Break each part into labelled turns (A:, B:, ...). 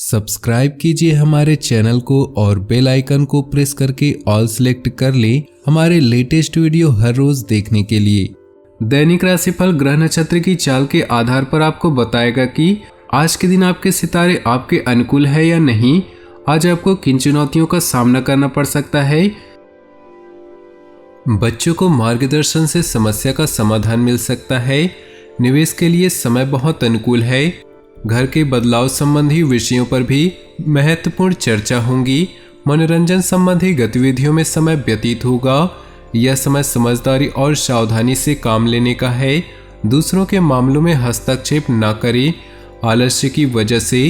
A: Subscribe कीजिए हमारे channel को और बेल आइकन को प्रेस करके ऑल सिलेक्ट कर ले हमारे लेटेस्ट वीडियो हर रोज देखने के लिए। दैनिक राशिफल ग्रह नक्षत्र की चाल के आधार पर आपको बताएगा कि आज के दिन आपके सितारे आपके अनुकूल है या नहीं। आज आपको किन चुनौतियों का सामना करना पड़ सकता है। बच्चों को मार्गदर्शन से समस्या का समाधान मिल सकता है। निवेश के लिए समय बहुत अनुकूल है। घर के बदलाव संबंधी विषयों पर भी महत्वपूर्ण चर्चा होगी। मनोरंजन संबंधी गतिविधियों में समय व्यतीत होगा। यह समय समझदारी और सावधानी से काम लेने का है। दूसरों के मामलों में हस्तक्षेप न करें। आलस्य की वजह से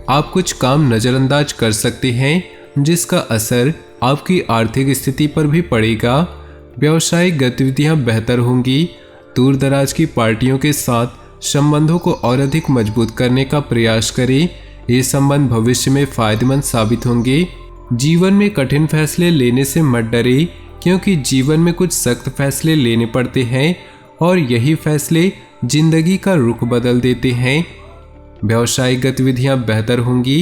A: आप कुछ काम नजरअंदाज कर सकते हैं, जिसका असर आपकी आर्थिक स्थिति पर भी पड़ेगा। व्यावसायिक गतिविधियां बेहतर होंगी। दूर दराज की पार्टियों के साथ संबंधों को और अधिक मजबूत करने का प्रयास करें। ये संबंध भविष्य में फायदेमंद साबित होंगे। जीवन में कठिन फैसले लेने से मत डरे, क्योंकि जीवन में कुछ सख्त फैसले लेने पड़ते हैं और यही फैसले जिंदगी का रुख बदल देते हैं। व्यावसायिक गतिविधियां बेहतर होंगी।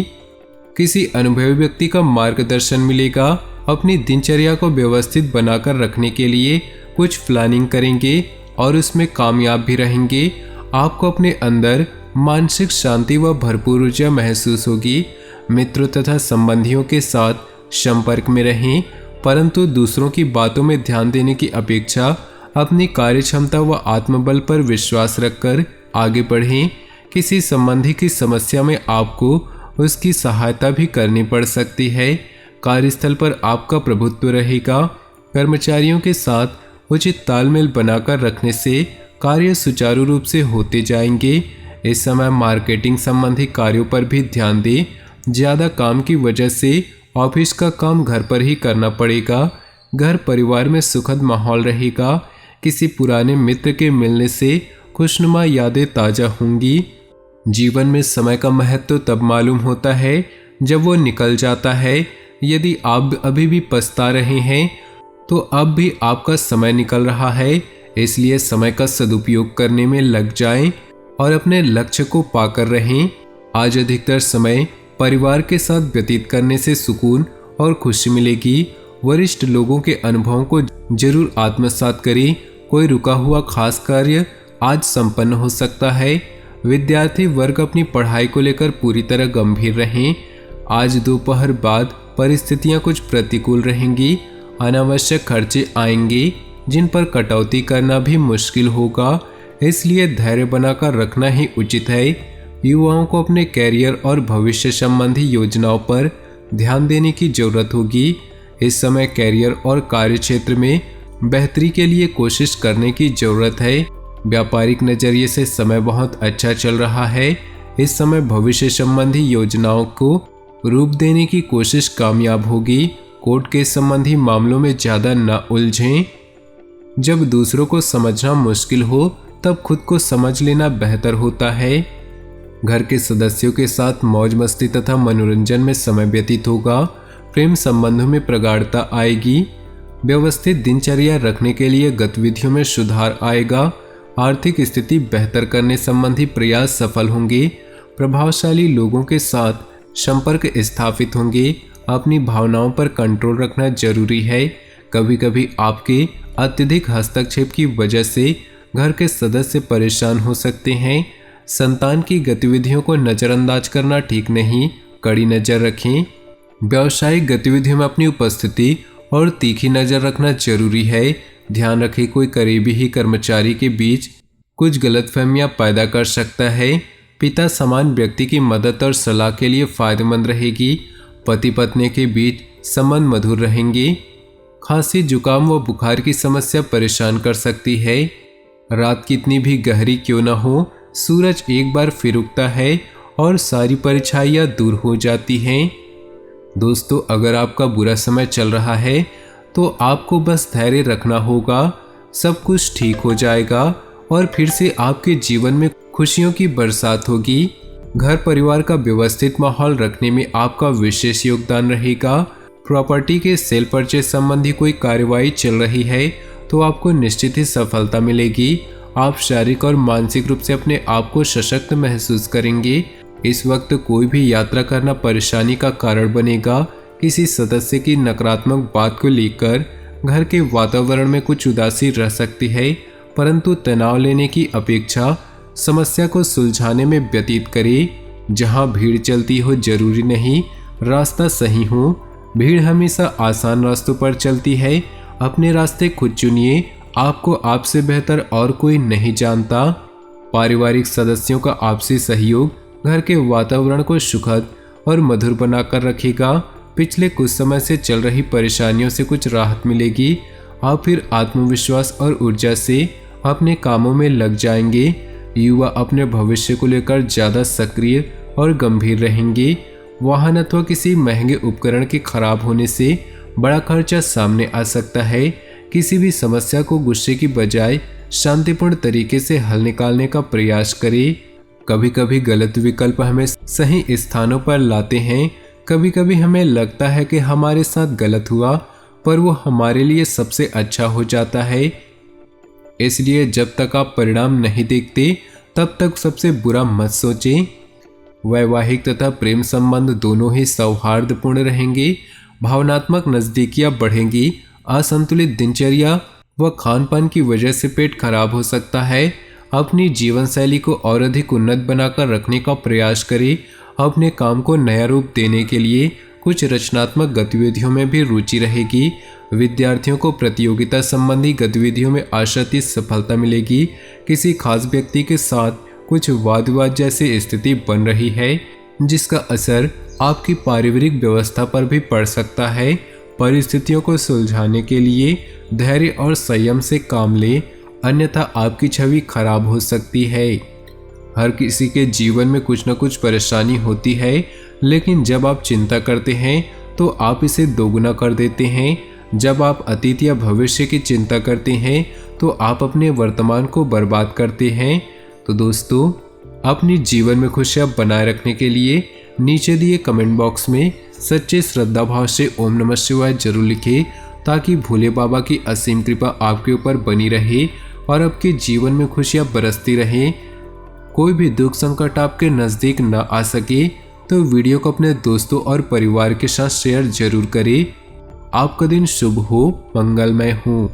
A: किसी अनुभवी व्यक्ति का मार्गदर्शन मिलेगा। अपनी दिनचर्या को व्यवस्थित बनाकर रखने के लिए कुछ प्लानिंग करेंगे और उसमें कामयाब भी रहेंगे। आपको अपने अंदर मानसिक शांति व भरपूर ऊर्जा महसूस होगी। मित्रों तथा संबंधियों के साथ संपर्क में रहें, परंतु दूसरों की बातों में ध्यान देने की अपेक्षा अपनी कार्यक्षमता व आत्मबल पर विश्वास रखकर आगे बढ़ें। किसी संबंधी की समस्या में आपको उसकी सहायता भी करनी पड़ सकती है। कार्यस्थल पर आपका प्रभुत्व रहेगा। कर्मचारियों के साथ उचित तालमेल बनाकर रखने से कार्य सुचारू रूप से होते जाएंगे। इस समय मार्केटिंग संबंधी कार्यों पर भी ध्यान दें। ज़्यादा काम की वजह से ऑफिस का काम घर पर ही करना पड़ेगा। घर परिवार में सुखद माहौल रहेगा। किसी पुराने मित्र के मिलने से खुशनुमा यादें ताज़ा होंगी। जीवन में समय का महत्व तब मालूम होता है जब वो निकल जाता है। यदि आप अभी भी पछता रहे हैं तो अब भी आपका समय निकल रहा है, इसलिए समय का सदुपयोग करने में लग जाएं और अपने लक्ष्य को पाकर रहें। आज अधिकतर समय परिवार के साथ व्यतीत करने से सुकून और खुशी मिलेगी। वरिष्ठ लोगों के अनुभवों को जरूर आत्मसात करें। कोई रुका हुआ खास कार्य आज संपन्न हो सकता है। विद्यार्थी वर्ग अपनी पढ़ाई को लेकर पूरी तरह गंभीर रहें। आज दोपहर बाद परिस्थितियां कुछ प्रतिकूल रहेंगी। अनावश्यक खर्चे आएंगे जिन पर कटौती करना भी मुश्किल होगा, इसलिए धैर्य बनाकर रखना ही उचित है। युवाओं को अपने कैरियर और भविष्य संबंधी योजनाओं पर ध्यान देने की जरूरत होगी। इस समय कैरियर और कार्य क्षेत्र में बेहतरी के लिए कोशिश करने की जरूरत है। व्यापारिक नजरिए से समय बहुत अच्छा चल रहा है। इस समय भविष्य संबंधी योजनाओं को रूप देने की कोशिश कामयाब होगी। कोर्ट के संबंधी मामलों में ज़्यादा न उलझें। जब दूसरों को समझना मुश्किल हो तब खुद को समझ लेना बेहतर होता है। घर के सदस्यों के साथ मौज मस्ती तथा मनोरंजन में समय व्यतीत होगा। प्रेम संबंधों में प्रगाढ़ता आएगी। व्यवस्थित दिनचर्या रखने के लिए गतिविधियों में सुधार आएगा। आर्थिक स्थिति बेहतर करने संबंधी प्रयास सफल होंगे। प्रभावशाली लोगों के साथ संपर्क स्थापित होंगे। अपनी भावनाओं पर कंट्रोल रखना जरूरी है। कभी कभी आपके अत्यधिक हस्तक्षेप की वजह से घर के सदस्य परेशान हो सकते हैं। संतान की गतिविधियों को नज़रअंदाज करना ठीक नहीं, कड़ी नज़र रखें। व्यावसायिक गतिविधियों में अपनी उपस्थिति और तीखी नज़र रखना जरूरी है। ध्यान रखें, कोई करीबी ही कर्मचारी के बीच कुछ गलतफहमियां पैदा कर सकता है। पिता समान व्यक्ति की मदद और सलाह के लिए फायदेमंद रहेगी। पति पत्नी के बीच संबंध मधुर रहेंगे। खांसी, जुकाम व बुखार की समस्या परेशान कर सकती है। रात कितनी भी गहरी क्यों न हो, सूरज एक बार फिर उगता है और सारी परछाइयाँ दूर हो जाती हैं। दोस्तों, अगर आपका बुरा समय चल रहा है तो आपको बस धैर्य रखना होगा। सब कुछ ठीक हो जाएगा और फिर से आपके जीवन में खुशियों की बरसात होगी। घर परिवार का व्यवस्थित माहौल रखने में आपका विशेष योगदान रहेगा। प्रॉपर्टी के सेल परचेज संबंधी कोई कार्यवाही चल रही है तो आपको निश्चित ही सफलता मिलेगी। आप शारीरिक और मानसिक रूप से अपने आप को सशक्त महसूस करेंगे। इस वक्त कोई भी यात्रा करना परेशानी का कारण बनेगा। किसी सदस्य की नकारात्मक बात को लेकर घर के वातावरण में कुछ उदासी रह सकती है, परंतु तनाव लेने की अपेक्षा समस्या को सुलझाने में व्यतीत करें। जहां भीड़ चलती हो जरूरी नहीं रास्ता सही हो। भीड़ हमेशा आसान रास्तों पर चलती है। अपने रास्ते खुद चुनिए, आपको आपसे बेहतर और कोई नहीं जानता। पारिवारिक सदस्यों का आपसी सहयोग घर के वातावरण को सुखद और मधुर बनाकर रखेगा। पिछले कुछ समय से चल रही परेशानियों से कुछ राहत मिलेगी। आप फिर आत्मविश्वास और ऊर्जा से अपने कामों में लग जाएंगे। युवा अपने भविष्य को लेकर ज़्यादा सक्रिय और गंभीर रहेंगे। वाहन अथवा किसी महंगे उपकरण के खराब होने से बड़ा खर्चा सामने आ सकता है। किसी भी समस्या को गुस्से की बजाय शांतिपूर्ण तरीके से हल निकालने का प्रयास करें। कभी कभी गलत विकल्प हमें सही स्थानों पर लाते हैं। कभी कभी हमें लगता है कि हमारे साथ गलत हुआ, पर वो हमारे लिए सबसे अच्छा हो जाता है। इसलिए जब तक आप परिणाम नहीं देखते तब तक सबसे बुरा मत सोचें। वैवाहिक तथा प्रेम संबंध दोनों ही सौहार्दपूर्ण रहेंगे। भावनात्मक नज़दीकियां बढ़ेंगी। असंतुलित दिनचर्या व खान पान की वजह से पेट खराब हो सकता है। अपनी जीवन शैली को और अधिक उन्नत बनाकर रखने का प्रयास करें। अपने काम को नया रूप देने के लिए कुछ रचनात्मक गतिविधियों में भी रुचि रहेगी। विद्यार्थियों को प्रतियोगिता संबंधी गतिविधियों में आशातीत सफलता मिलेगी। किसी खास व्यक्ति के साथ कुछ वाद विवाद जैसी स्थिति बन रही है, जिसका असर आपकी पारिवारिक व्यवस्था पर भी पड़ सकता है। परिस्थितियों को सुलझाने के लिए धैर्य और संयम से काम लें, अन्यथा आपकी छवि खराब हो सकती है। हर किसी के जीवन में कुछ न कुछ परेशानी होती है, लेकिन जब आप चिंता करते हैं तो आप इसे दोगुना कर देते हैं। जब आप अतीत या भविष्य की चिंता करते हैं तो आप अपने वर्तमान को बर्बाद करते हैं। तो दोस्तों, अपनी जीवन में खुशियाँ बनाए रखने के लिए नीचे दिए कमेंट बॉक्स में सच्चे श्रद्धा भाव से ओम नमः शिवाय जरूर लिखें, ताकि भोले बाबा की असीम कृपा आपके ऊपर बनी रहे और आपके जीवन में खुशियाँ बरसती रहें। कोई भी दुख संकट आपके नज़दीक न आ सके तो वीडियो को अपने दोस्तों और परिवार के साथ शेयर जरूर करें। आपका दिन शुभ हो, मंगलमय हो।